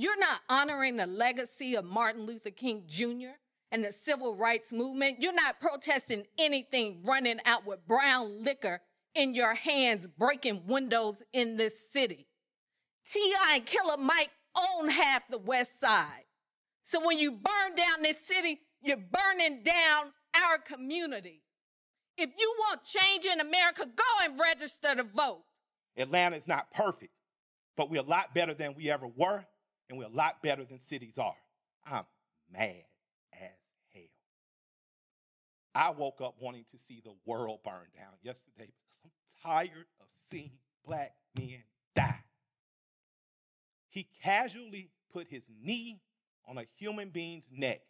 You're not honoring the legacy of Martin Luther King Jr. and the civil rights movement. You're not protesting anything running out with brown liquor in your hands, breaking windows in this city. T.I. and Killer Mike own half the West Side. So when you burn down this city, you're burning down our community. If you want change in America, go and register to vote. Atlanta is not perfect, but we're a lot better than we ever were, and we're a lot better than cities are. I'm mad as hell. I woke up wanting to see the world burn down yesterday because I'm tired of seeing black men die. He casually put his knee on a human being's neck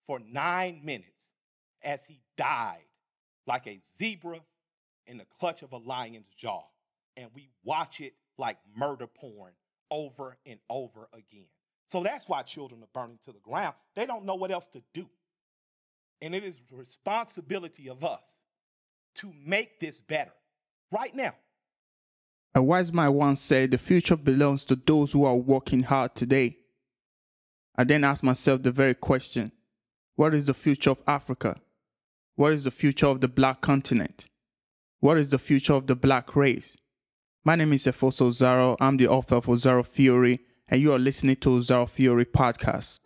for 9 minutes as he died like a zebra in the clutch of a lion's jaw. And we watch it like murder porn over and over again. So that's why children are burning to the ground. They don't know what else to do. And it is the responsibility of us to make this better right now. A wise man once said, the future belongs to those who are working hard today. I then asked myself the very question, what is the future of Africa? What is the future of the black continent? What is the future of the black race? My name is Osaro. I'm the author of Osaro Theory, and you are listening to Osaro Theory Podcast.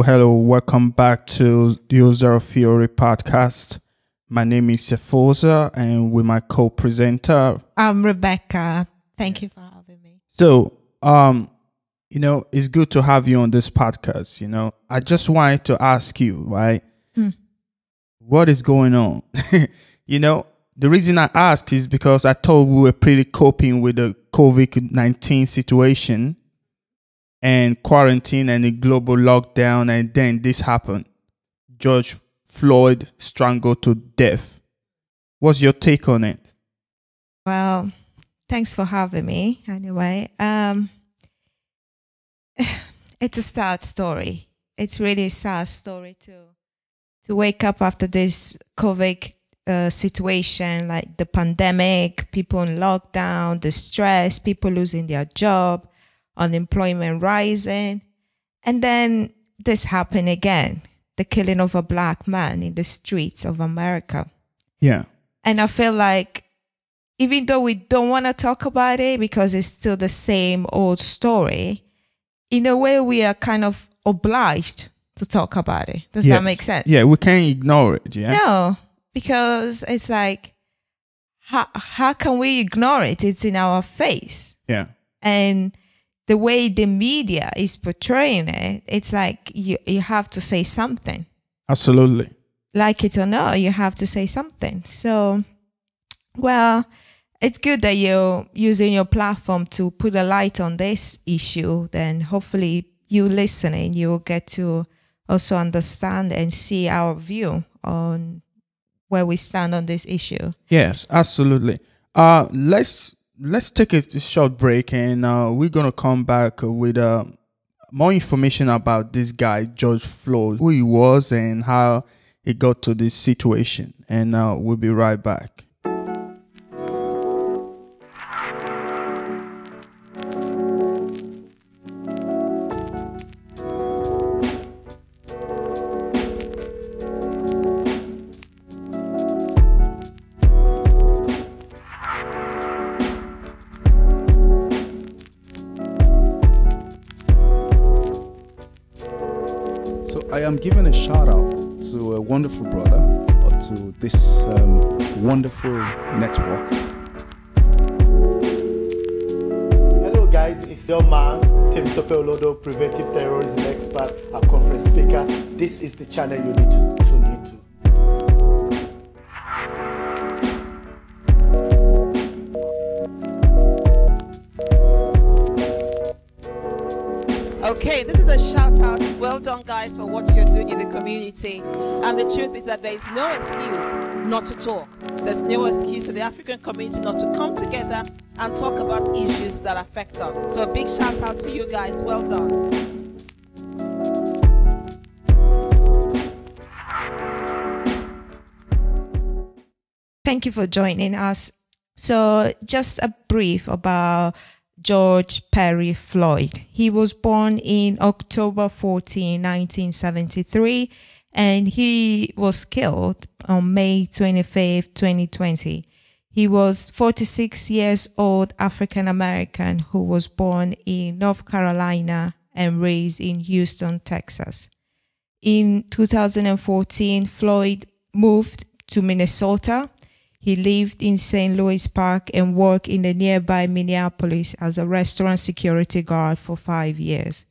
Hello, welcome back to the Osaro Theory Podcast. My name is Sefosa, and with my co-presenter, I'm Rebecca. Thank you for having me. So, it's good to have you on this podcast. I just wanted to ask you, right? What is going on? The reason I asked is because I thought we were pretty coping with the COVID-19 situation and quarantine and a global lockdown, and then this happened. George Floyd strangled to death. What's your take on it? Well, thanks for having me. Anyway, it's a sad story. It's really a sad story to wake up after this COVID situation, like the pandemic, people in lockdown, the stress, people losing their job, unemployment rising, and then this happened again, the killing of a black man in the streets of America. Yeah. And I feel like even though we don't want to talk about it because it's still the same old story, in a way we are kind of obliged to talk about it. Does that make sense? Yeah, we can't ignore it. Yeah. No, because it's like, how can we ignore it? It's in our face. Yeah. And the way the media is portraying it, it's like you have to say something. Absolutely. Like it or not, you have to say something. So, well, it's good that you're using your platform to put a light on this issue. Then hopefully you listening, you'll get to also understand and see our view on where we stand on this issue. Yes, absolutely. Let's take a short break, and we're going to come back with more information about this guy, George Floyd, who he was and how he got to this situation. And we'll be right back. I am giving a shout out to a wonderful brother, or to this wonderful network. Hello guys, is your man, Tim Topeolodo, preventive terrorism expert and conference speaker. This is the channel you need to tune into. Okay, this is a shout out. Well done, guys, for what you're doing in the community. And the truth is that there is no excuse not to talk. There's no excuse for the African community not to come together and talk about issues that affect us. So a big shout out to you guys. Well done. Thank you for joining us. So just a brief about George Perry Floyd. He was born in October 14, 1973, and he was killed on May 25, 2020. He was 46 years old African American who was born in North Carolina and raised in Houston, Texas. In 2014, Floyd moved to Minnesota. He lived in St. Louis Park and worked in the nearby Minneapolis as a restaurant security guard for 5 years.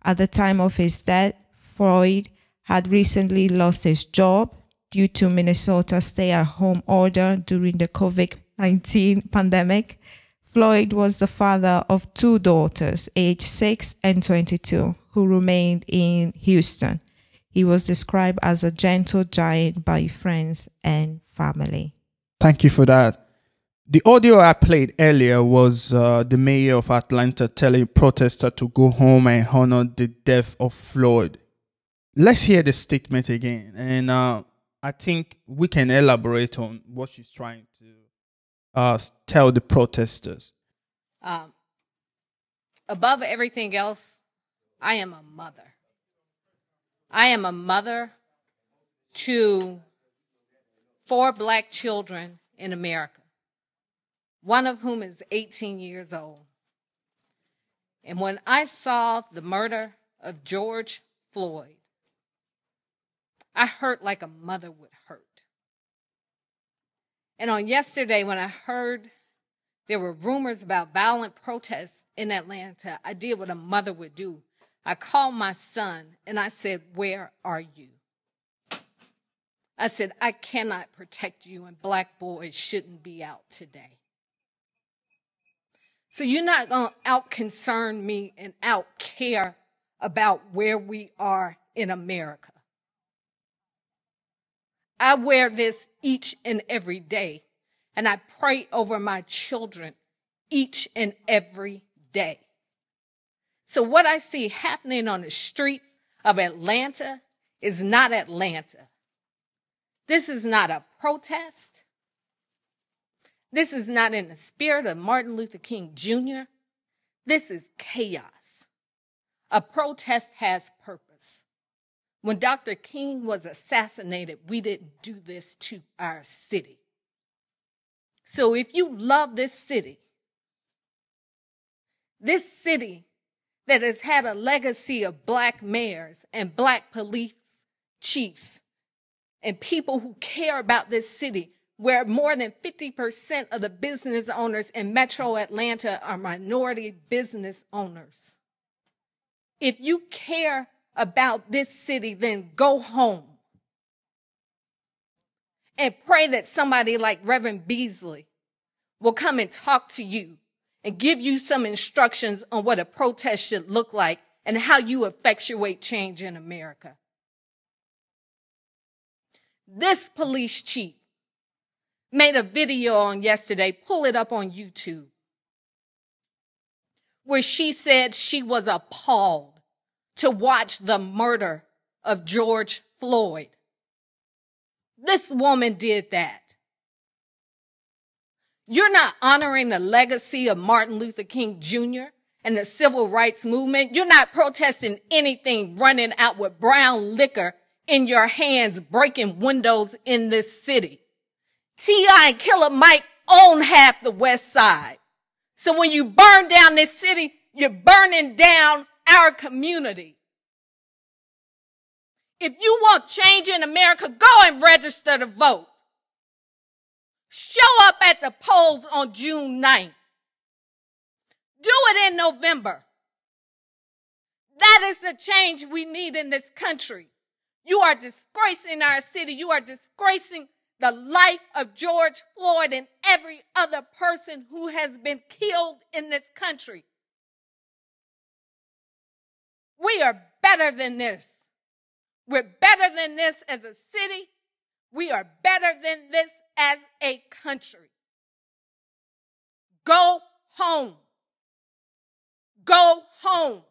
At the time of his death, Floyd had recently lost his job due to Minnesota's stay-at-home order during the COVID-19 pandemic. Floyd was the father of 2 daughters, aged 6 and 22, who remained in Houston. He was described as a gentle giant by friends and family. Thank you for that. The audio I played earlier was the mayor of Atlanta telling protesters to go home and honor the death of Floyd. Let's hear the statement again. And I think we can elaborate on what she's trying to tell the protesters. Above everything else, I am a mother. I am a mother to 4 black children in America, one of whom is 18 years old. And when I saw the murder of George Floyd, I hurt like a mother would hurt. And on yesterday, when I heard there were rumors about violent protests in Atlanta, I did what a mother would do. I called my son and I said, "Where are you?" I said, "I cannot protect you, and black boys shouldn't be out today. So you're not going to out-concern me and out-care about where we are in America. I wear this each and every day, and I pray over my children each and every day. So what I see happening on the streets of Atlanta is not Atlanta. This is not a protest. This is not in the spirit of Martin Luther King Jr. This is chaos. A protest has purpose. When Dr. King was assassinated, we didn't do this to our city. So if you love this city that has had a legacy of black mayors and black police chiefs, and people who care about this city, where more than 50% of the business owners in Metro Atlanta are minority business owners. If you care about this city, then go home and pray that somebody like Reverend Beasley will come and talk to you and give you some instructions on what a protest should look like and how you effectuate change in America. This police chief made a video on yesterday, pull it up on YouTube, where she said she was appalled to watch the murder of George Floyd. This woman did that. You're not honoring the legacy of Martin Luther King Jr. and the civil rights movement. You're not protesting anything running out with brown liquor in your hands, breaking windows in this city. T.I. and Killer Mike own half the West Side. So when you burn down this city, you're burning down our community. If you want change in America, go and register to vote. Show up at the polls on June 9th. Do it in November. That is the change we need in this country. You are disgracing our city. You are disgracing the life of George Floyd and every other person who has been killed in this country. We are better than this. We're better than this as a city. We are better than this as a country. Go home. Go home.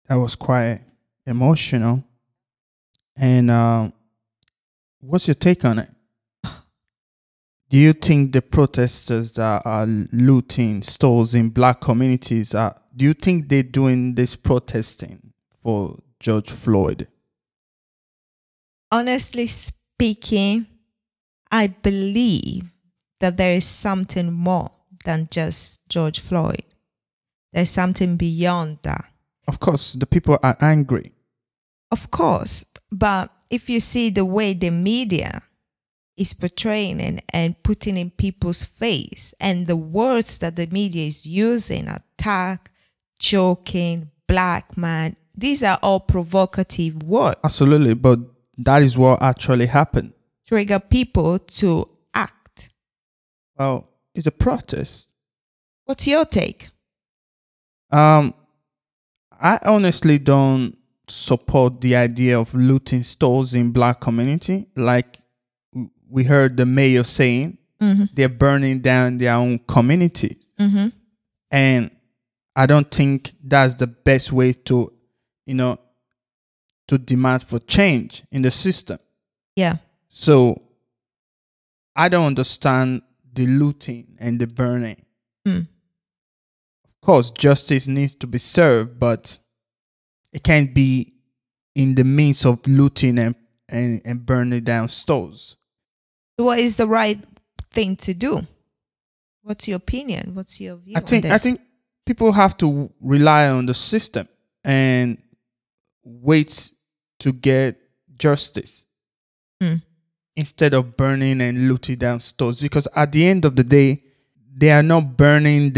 That was quite emotional. And what's your take on it? Do you think the protesters that are looting stores in black communities, do you think they're doing this protesting for George Floyd? Honestly speaking, I believe that there is something more than just George Floyd. There's something beyond that. Of course, the people are angry. Of course, but if you see the way the media is portraying and putting in people's face, and the words that the media is using, attack, joking, Blackman, these are all provocative words. Absolutely, but that is what actually happened. Trigger people to act. Well, it's a protest. What's your take? I honestly don't support the idea of looting stores in black community. Like we heard the mayor saying, they're burning down their own communities. And I don't think that's the best way to, to demand for change in the system. Yeah. So I don't understand the looting and the burning. Of course, justice needs to be served, but it can't be in the means of looting and burning down stores. What is the right thing to do? What's your opinion? What's your view on this? I think people have to rely on the system and wait to get justice instead of burning and looting down stores. Because at the end of the day, they are not burning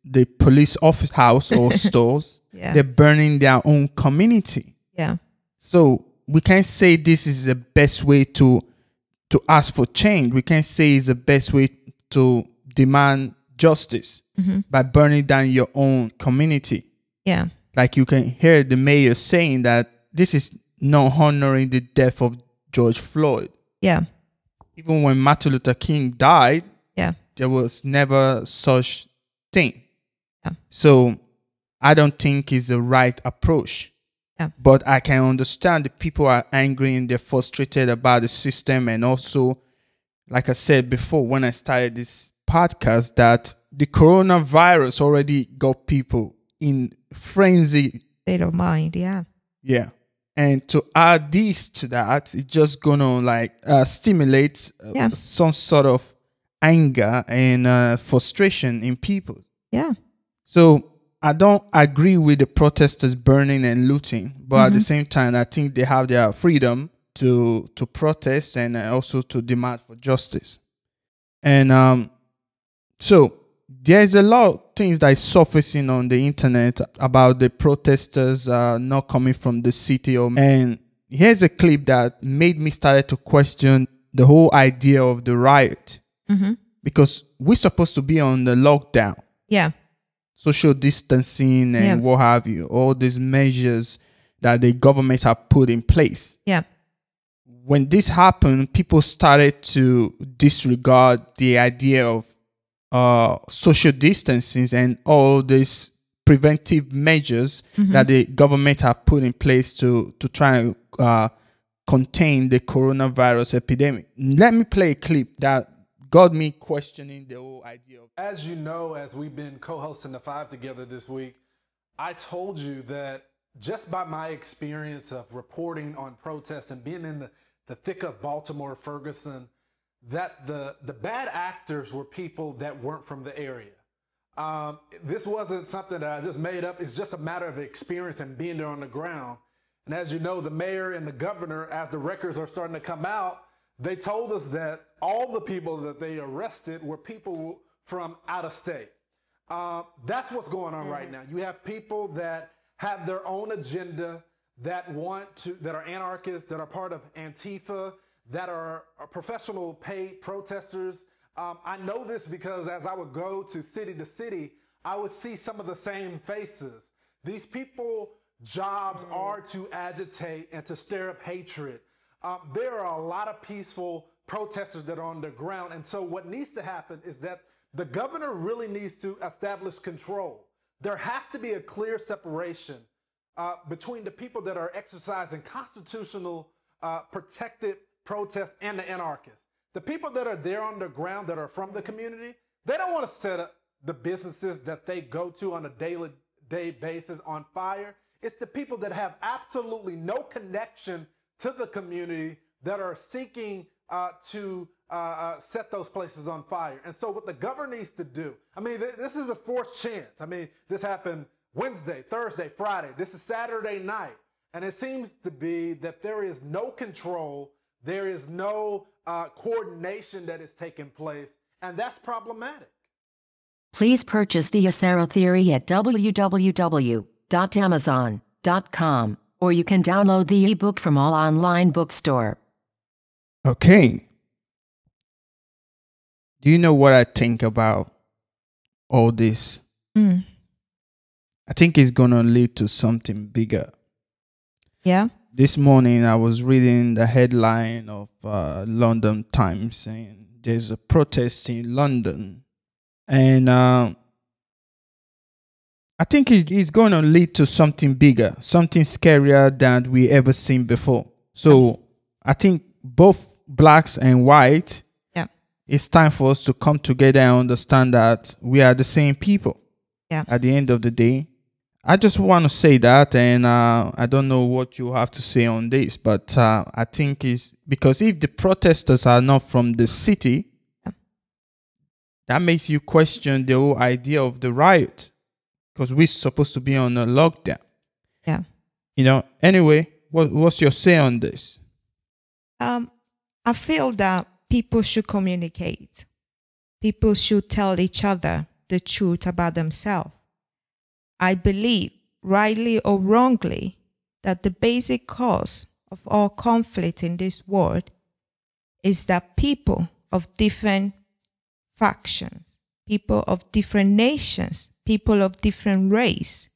the police office house or stores. Yeah. They're burning their own community. Yeah. So we can't say this is the best way to ask for change. We can't say it's the best way to demand justice by burning down your own community. Yeah. Like you can hear the mayor saying that this is not honoring the death of George Floyd. Yeah. Even when Martin Luther King died, Yeah. there was never such thing. Yeah. So I don't think it's the right approach. Yeah. But I can understand the people are angry and they're frustrated about the system. And also, like I said before, when I started this podcast, that the coronavirus already got people in frenzy. State of mind. Yeah. Yeah. And to add this to that, it's just gonna stimulate some sort of anger and frustration in people. Yeah. So I don't agree with the protesters burning and looting, but at the same time, I think they have their freedom to protest and also to demand for justice. And so there's a lot of things that is surfacing on the internet about the protesters not coming from the city. And here's a clip that made me start to question the whole idea of the riot. Because we're supposed to be on the lockdown. Yeah. Social distancing and what have you, all these measures that the government have put in place. Yeah. When this happened, people started to disregard the idea of social distancing and all these preventive measures that the government have put in place to try and contain the coronavirus epidemic. Let me play a clip that got me questioning the whole idea of. As you know, as we've been co-hosting the Five together this week, I told you that just by my experience of reporting on protests and being in the thick of Baltimore, Ferguson, that the bad actors were people that weren't from the area. This wasn't something that I just made up. It's just a matter of experience and being there on the ground. And as you know, the mayor and the governor, as the records are starting to come out, they told us that all the people that they arrested were people from out of state. That's what's going on right now. You have people that have their own agenda, that are anarchists, that are part of Antifa, that are professional paid protesters. I know this because as I would go to city, I would see some of the same faces. These people jobs are to agitate and to stir up hatred. There are a lot of peaceful protesters that are on the ground. And so what needs to happen is that the governor really needs to establish control. There has to be a clear separation between the people that are exercising constitutional protected protest and the anarchists. The people that are there on the ground that are from the community, they don't want to set up the businesses that they go to on a daily basis on fire. It's the people that have absolutely no connection to the community that are seeking to set those places on fire. And so what the governor needs to do, I mean, this is a fourth chance. I mean, this happened Wednesday, Thursday, Friday. This is Saturday night. And it seems to be that there is no control. There is no coordination that is taking place. And that's problematic. Please purchase the Osaro Theory at www.amazon.com, or you can download the ebook from all online bookstore. Okay. Do you know what I think about all this? I think it's going to lead to something bigger. Yeah. This morning I was reading the headline of London Times saying there's a protest in London. And I think it's going to lead to something bigger, something scarier than we ever seen before. So I think both blacks and white, it's time for us to come together and understand that we are the same people. At the end of the day, I just want to say that, and I don't know what you have to say on this, but I think it's because if the protesters are not from the city, that makes you question the whole idea of the riot, because we're supposed to be on a lockdown. Yeah. You know, anyway, what's your say on this? I feel that people should communicate. People should tell each other the truth about themselves. I believe, rightly or wrongly, that the basic cause of all conflict in this world is that people of different factions, people of different nations, people of different race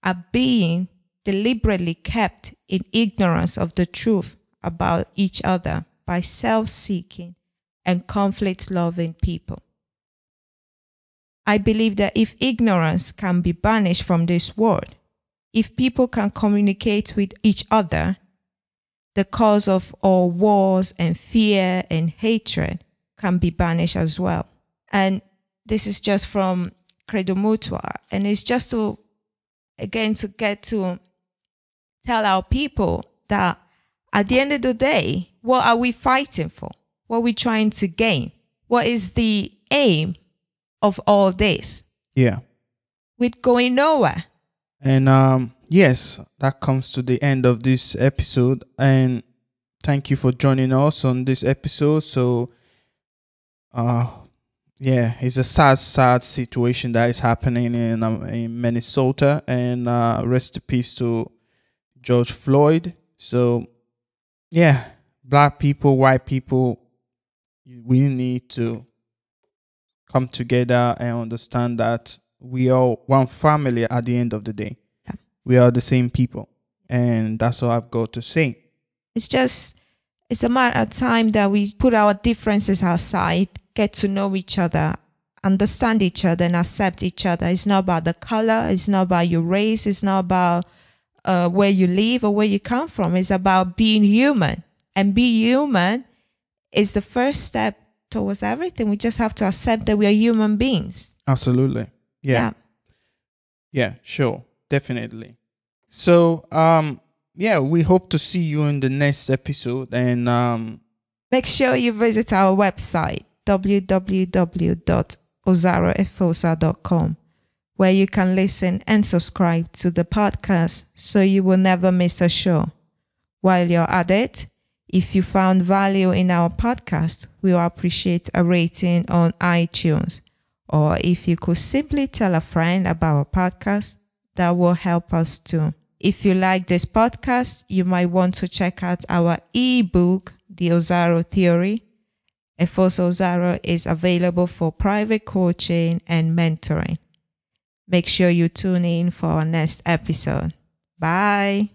are being deliberately kept in ignorance of the truth about each other by self-seeking and conflict-loving people. I believe that if ignorance can be banished from this world, if people can communicate with each other, the cause of all wars and fear and hatred can be banished as well. And this is just from Credo Mutua. And it's just to, again, to get to tell our people that at the end of the day, what are we fighting for? What are we trying to gain? What is the aim of all this? Yeah. We're going nowhere. And yes, that comes to the end of this episode. And thank you for joining us on this episode. So, yeah, it's a sad situation that is happening in Minnesota. And rest in peace to George Floyd. So, yeah, black people, white people, we need to come together and understand that we are one family at the end of the day. Yeah. We are the same people. And that's all I've got to say. It's a matter of time that we put our differences aside, get to know each other, understand each other, and accept each other. It's not about the color. It's not about your race. It's not about where you live or where you come from. It's about being human. And being human is the first step towards everything. We just have to accept that we are human beings. Absolutely. Yeah, sure. Definitely. So, yeah, we hope to see you in the next episode. And make sure you visit our website, www.osarotheory.com, where you can listen and subscribe to the podcast so you will never miss a show. While you're at it, if you found value in our podcast, we will appreciate a rating on iTunes. Or if you could simply tell a friend about our podcast, that will help us too. If you like this podcast, you might want to check out our ebook, The Osaro Theory. Efos Osaro is available for private coaching and mentoring. Make sure you tune in for our next episode. Bye.